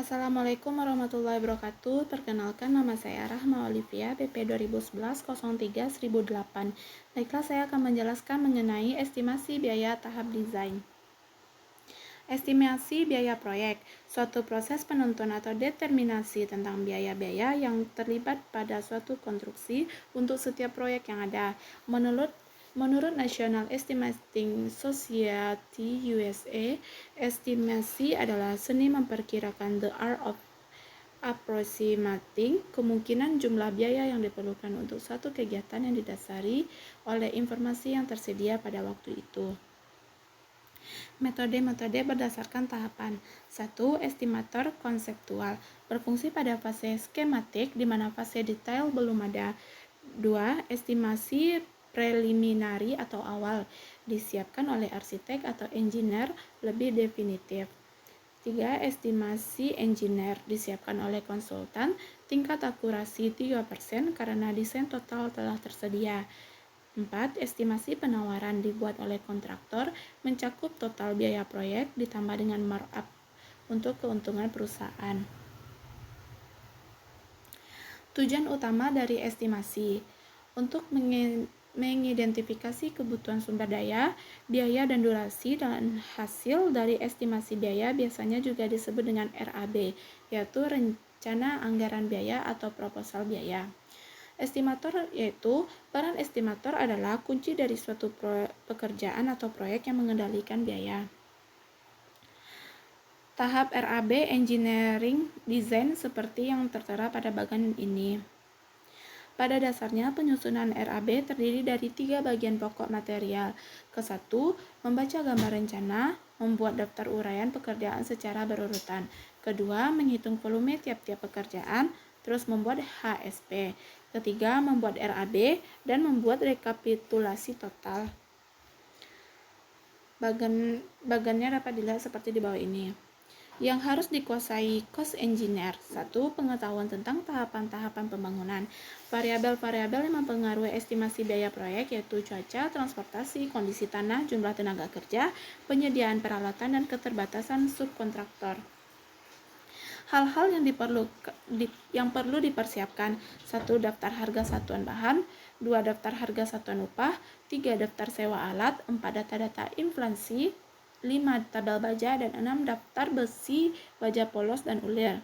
Assalamualaikum warahmatullahi wabarakatuh. Perkenalkan, nama saya Rahma Olivia, PP 2011-03-1008. Baiklah, saya akan menjelaskan mengenai estimasi biaya tahap desain. Estimasi biaya proyek, suatu proses penentuan atau determinasi tentang biaya-biaya yang terlibat pada suatu konstruksi untuk setiap proyek yang ada. Menurut National Estimating Society USA, estimasi adalah seni memperkirakan, the art of approximating kemungkinan jumlah biaya yang diperlukan untuk suatu kegiatan yang didasari oleh informasi yang tersedia pada waktu itu. Metode-metode berdasarkan tahapan. 1. Estimator konseptual berfungsi pada fase skematik di mana fase detail belum ada. 2. Estimasi preliminary atau awal disiapkan oleh arsitek atau engineer lebih definitif. 3. Estimasi engineer disiapkan oleh konsultan, tingkat akurasi 3% karena desain total telah tersedia. 4. Estimasi penawaran dibuat oleh kontraktor, mencakup total biaya proyek ditambah dengan markup untuk keuntungan perusahaan. Tujuan utama dari estimasi untuk mengidentifikasi kebutuhan sumber daya, biaya dan durasi, dan hasil dari estimasi biaya biasanya juga disebut dengan RAB, yaitu rencana anggaran biaya atau proposal biaya. Estimator yaitu peran estimator adalah kunci dari suatu pekerjaan atau proyek yang mengendalikan biaya. Tahap RAB Engineering Design seperti yang tertera pada bagian ini. Pada dasarnya, penyusunan RAB terdiri dari 3 bagian pokok material. Ke-1, membaca gambar rencana, membuat daftar uraian pekerjaan secara berurutan. Kedua, menghitung volume tiap-tiap pekerjaan, terus membuat HSP. Ketiga, membuat RAB dan membuat rekapitulasi total. Bagannya dapat dilihat seperti di bawah ini. Yang harus dikuasai cost engineer. 1. Pengetahuan tentang tahapan-tahapan pembangunan. Variabel-variabel yang mempengaruhi estimasi biaya proyek yaitu cuaca, transportasi, kondisi tanah, jumlah tenaga kerja, penyediaan peralatan, dan keterbatasan subkontraktor. Hal-hal yang perlu dipersiapkan. 1. Daftar harga satuan bahan. 2. Daftar harga satuan upah. 3. Daftar sewa alat. 4. Data-data inflasi. 5. Tabel baja. Dan 6. Daftar besi, baja polos, dan ulir.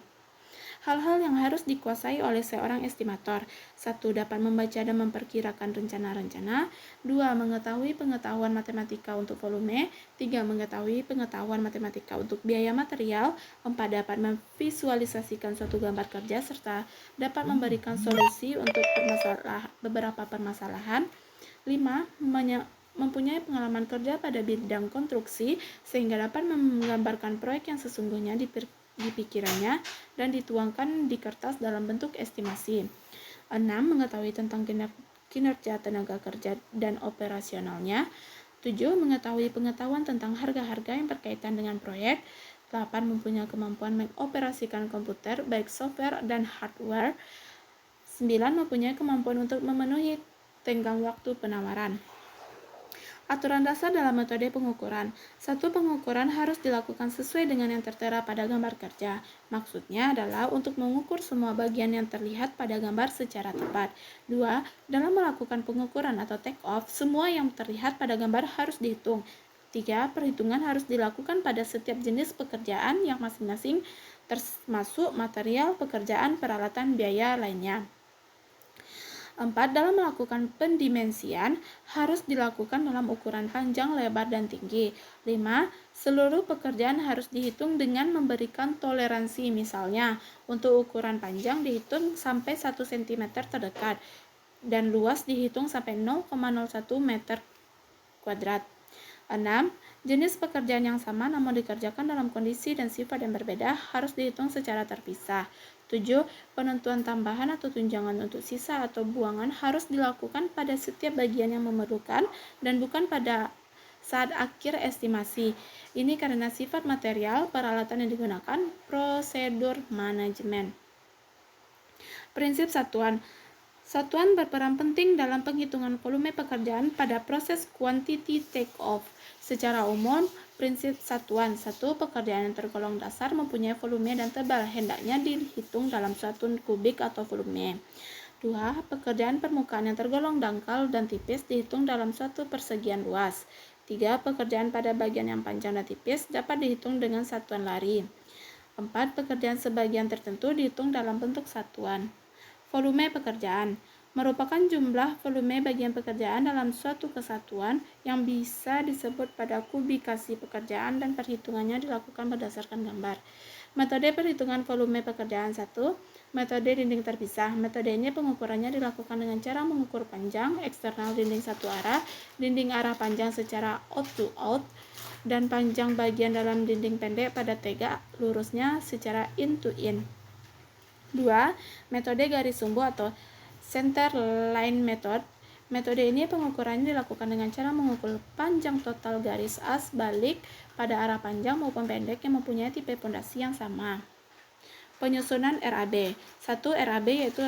Hal-hal yang harus dikuasai oleh seorang estimator. 1. Dapat membaca dan memperkirakan rencana-rencana. 2. Mengetahui pengetahuan matematika untuk volume. 3. Mengetahui pengetahuan matematika untuk biaya material. 4. Dapat memvisualisasikan suatu gambar kerja serta dapat memberikan solusi untuk beberapa permasalahan. 5. Mempunyai pengalaman kerja pada bidang konstruksi sehingga dapat menggambarkan proyek yang sesungguhnya di pikirannya dan dituangkan di kertas dalam bentuk estimasi. 6. Mengetahui tentang kinerja tenaga kerja dan operasionalnya. 7. Mengetahui pengetahuan tentang harga-harga yang berkaitan dengan proyek. 8. Mempunyai kemampuan mengoperasikan komputer, baik software dan hardware. 9. Mempunyai kemampuan untuk memenuhi tenggang waktu penawaran. Aturan dasar dalam metode pengukuran. 1. Pengukuran harus dilakukan sesuai dengan yang tertera pada gambar kerja. Maksudnya adalah untuk mengukur semua bagian yang terlihat pada gambar secara tepat. 2. Dalam melakukan pengukuran atau take off, semua yang terlihat pada gambar harus dihitung. 3. Perhitungan harus dilakukan pada setiap jenis pekerjaan yang masing-masing termasuk material, pekerjaan, peralatan, biaya lainnya. 4. Dalam melakukan pendimensian harus dilakukan dalam ukuran panjang, lebar, dan tinggi. 5. Seluruh pekerjaan harus dihitung dengan memberikan toleransi. Misalnya, untuk ukuran panjang dihitung sampai 1 cm terdekat dan luas dihitung sampai 0,01 meter kuadrat. 6. Jenis pekerjaan yang sama namun dikerjakan dalam kondisi dan sifat yang berbeda harus dihitung secara terpisah. 7. Penentuan tambahan atau tunjangan untuk sisa atau buangan harus dilakukan pada setiap bagian yang memerlukan dan bukan pada saat akhir estimasi. Ini karena sifat material, peralatan yang digunakan, prosedur manajemen. Prinsip satuan. Satuan berperan penting dalam penghitungan volume pekerjaan pada proses quantity take-off. Secara umum, Prinsip satuan. 1. Pekerjaan yang tergolong dasar mempunyai volume dan tebal, hendaknya dihitung dalam satuan kubik atau volume. 2. Pekerjaan permukaan yang tergolong dangkal dan tipis dihitung dalam suatu persegian luas. 3. Pekerjaan pada bagian yang panjang dan tipis dapat dihitung dengan satuan lari. 4. Pekerjaan sebagian tertentu dihitung dalam bentuk satuan. Volume pekerjaan merupakan jumlah volume bagian pekerjaan dalam suatu kesatuan yang bisa disebut pada kubikasi pekerjaan dan perhitungannya dilakukan berdasarkan gambar. Metode perhitungan volume pekerjaan 1. Metode dinding terpisah. Metode ini pengukurannya dilakukan dengan cara mengukur panjang eksternal dinding satu arah, dinding arah panjang secara out to out, dan panjang bagian dalam dinding pendek pada tegak lurusnya secara in to in. 2. Metode garis sumbu atau center line method. Metode ini pengukurannya dilakukan dengan cara mengukur panjang total garis as balik pada arah panjang maupun pendek yang mempunyai tipe pondasi yang sama. Penyusunan RAB. 1. RAB yaitu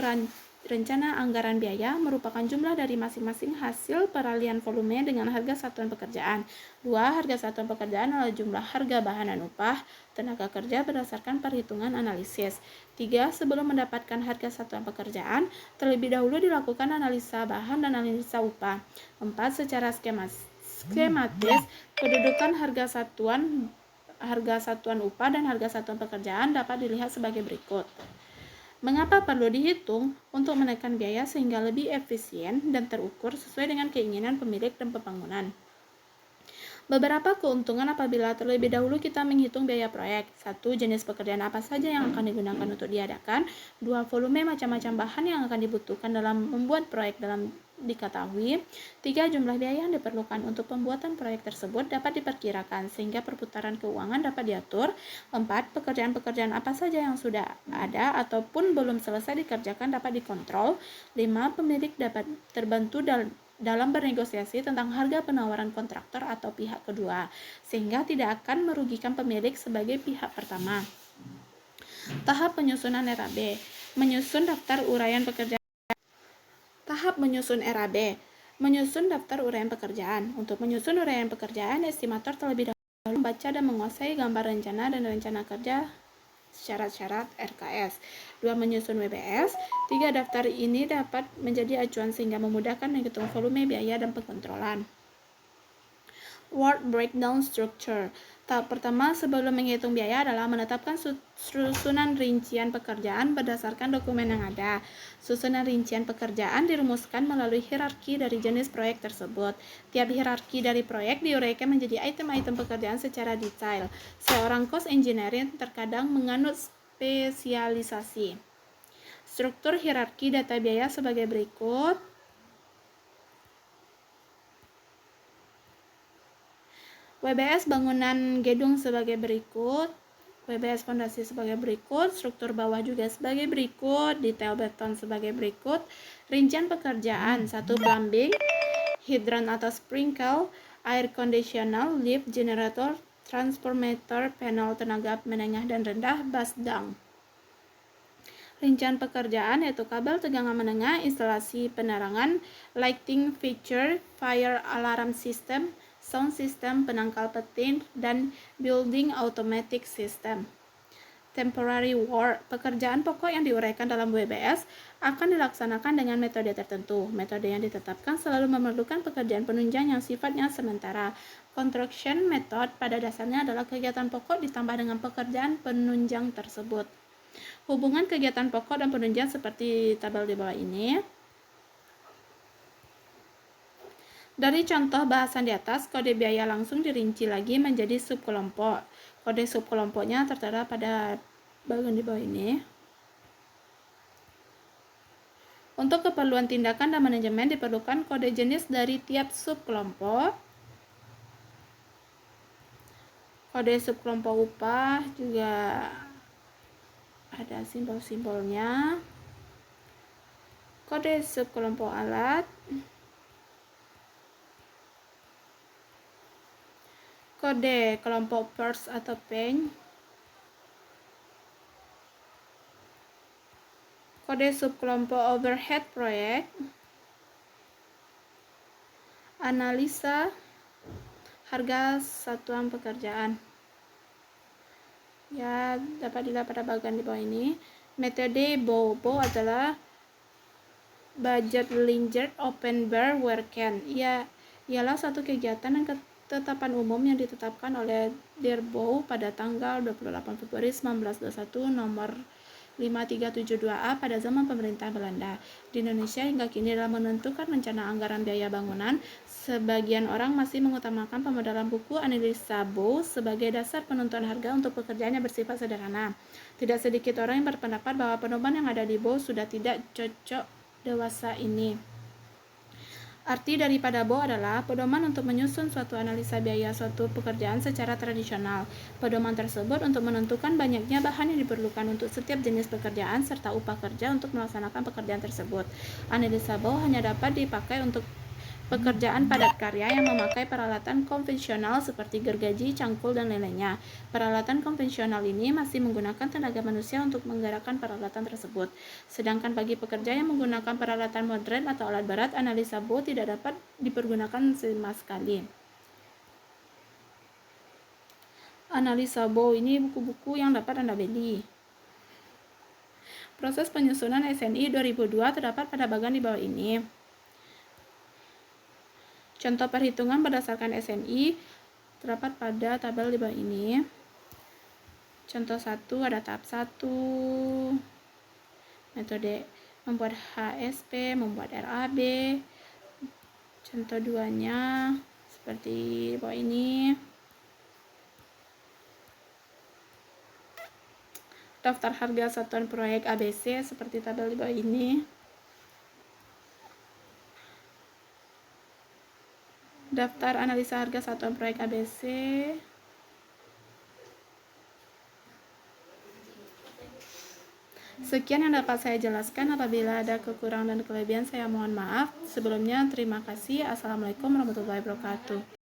rencana anggaran biaya merupakan jumlah dari masing-masing hasil peralihan volume dengan harga satuan pekerjaan. 2. Harga satuan pekerjaan adalah jumlah harga bahan dan upah tenaga kerja berdasarkan perhitungan analisis. 3. Sebelum mendapatkan harga satuan pekerjaan, terlebih dahulu dilakukan analisa bahan dan analisa upah. 4. Secara skematis, kedudukan harga satuan upah dan harga satuan pekerjaan dapat dilihat sebagai berikut. Mengapa perlu dihitung? Untuk menekan biaya sehingga lebih efisien dan terukur sesuai dengan keinginan pemilik dan pembangunan. Beberapa keuntungan apabila terlebih dahulu kita menghitung biaya proyek. 1. Jenis pekerjaan apa saja yang akan digunakan untuk diadakan. 2. Volume macam-macam bahan yang akan dibutuhkan dalam membuat proyek dalam diketahui. 3. Jumlah biaya yang diperlukan untuk pembuatan proyek tersebut dapat diperkirakan sehingga perputaran keuangan dapat diatur. 4. Pekerjaan-pekerjaan apa saja yang sudah ada ataupun belum selesai dikerjakan dapat dikontrol. 5. Pemilik dapat terbantu dalam bernegosiasi tentang harga penawaran kontraktor atau pihak kedua, sehingga tidak akan merugikan pemilik sebagai pihak pertama. Tahap penyusunan RAB. Menyusun daftar uraian pekerjaan. Tahap menyusun RAB. Menyusun daftar uraian pekerjaan. Untuk menyusun uraian pekerjaan, estimator terlebih dahulu membaca dan menguasai gambar rencana dan rencana kerja syarat-syarat RKS. 2. Menyusun WBS. 3. Daftar ini dapat menjadi acuan sehingga memudahkan menghitung volume biaya dan pengontrolan. Work breakdown structure. Tahap pertama sebelum menghitung biaya adalah menetapkan susunan rincian pekerjaan berdasarkan dokumen yang ada. Susunan rincian pekerjaan dirumuskan melalui hierarki dari jenis proyek tersebut. Tiap hierarki dari proyek diuraikan menjadi item-item pekerjaan secara detail. Seorang cost engineer terkadang menganut spesialisasi. Struktur hierarki data biaya sebagai berikut. WBS bangunan gedung sebagai berikut, WBS fondasi sebagai berikut, struktur bawah juga sebagai berikut, detail beton sebagai berikut, rincian pekerjaan, 1. Plumbing, hidran atau sprinkle, air conditioner, lift, generator, transformator, panel tenaga menengah dan rendah, bus dung. Rincian pekerjaan yaitu kabel tegangan menengah, instalasi penerangan, lighting fixture, fire alarm system, sound system, penangkal petir, dan building automatic system. Temporary work. Pekerjaan pokok yang diuraikan dalam WBS akan dilaksanakan dengan metode tertentu. Metode yang ditetapkan selalu memerlukan pekerjaan penunjang yang sifatnya sementara. Construction method pada dasarnya adalah kegiatan pokok ditambah dengan pekerjaan penunjang tersebut. Hubungan kegiatan pokok dan penunjang seperti tabel di bawah ini. Dari contoh bahasan di atas, kode biaya langsung dirinci lagi menjadi subkelompok. Kode subkelompoknya tertera pada bagian di bawah ini. Untuk keperluan tindakan dan manajemen diperlukan kode jenis dari tiap subkelompok. Kode subkelompok upah juga ada simbol-simbolnya. Kode subkelompok alat. Kode kelompok parts atau paint. Kode subkelompok overhead proyek. Analisa harga satuan pekerjaan. Ya, dapat dilihat pada bagian di bawah ini. Metode BOW adalah Budget Linked Open Bar Weekend. Ialah suatu kegiatan dan ketetapan umum yang ditetapkan oleh DERBOW pada tanggal 28 Februari 1921 nomor 5372A pada zaman pemerintah Belanda. Di Indonesia hingga kini dalam menentukan rencana anggaran biaya bangunan, sebagian orang masih mengutamakan pemodalan buku analisa BOW sebagai dasar penentuan harga untuk pekerjaan yang bersifat sederhana. Tidak sedikit orang yang berpendapat bahwa pedoman yang ada di BOW sudah tidak cocok dewasa ini. Arti daripada BOW adalah pedoman untuk menyusun suatu analisa biaya suatu pekerjaan secara tradisional. Pedoman tersebut untuk menentukan banyaknya bahan yang diperlukan untuk setiap jenis pekerjaan serta upah kerja untuk melaksanakan pekerjaan tersebut. Analisa BOW hanya dapat dipakai untuk pekerjaan padat karya yang memakai peralatan konvensional seperti gergaji, cangkul, dan lain-lainnya. Peralatan konvensional ini masih menggunakan tenaga manusia untuk menggerakkan peralatan tersebut. Sedangkan bagi pekerja yang menggunakan peralatan modern atau alat berat, analisa BOW tidak dapat dipergunakan sama sekali. Analisa BOW ini buku-buku yang dapat Anda beli. Proses penyusunan SNI 2002 terdapat pada bagian di bawah ini. Contoh perhitungan berdasarkan SNI terdapat pada tabel di bawah ini. Contoh 1 ada tahap 1, metode membuat HSP, membuat RAB. Contoh 2-nya seperti bawah ini. Daftar harga satuan proyek ABC seperti tabel di bawah ini. Daftar analisa harga satuan proyek ABC. Sekian yang dapat saya jelaskan. Apabila ada kekurangan dan kelebihan saya mohon maaf. Sebelumnya terima kasih. Assalamualaikum warahmatullahi wabarakatuh.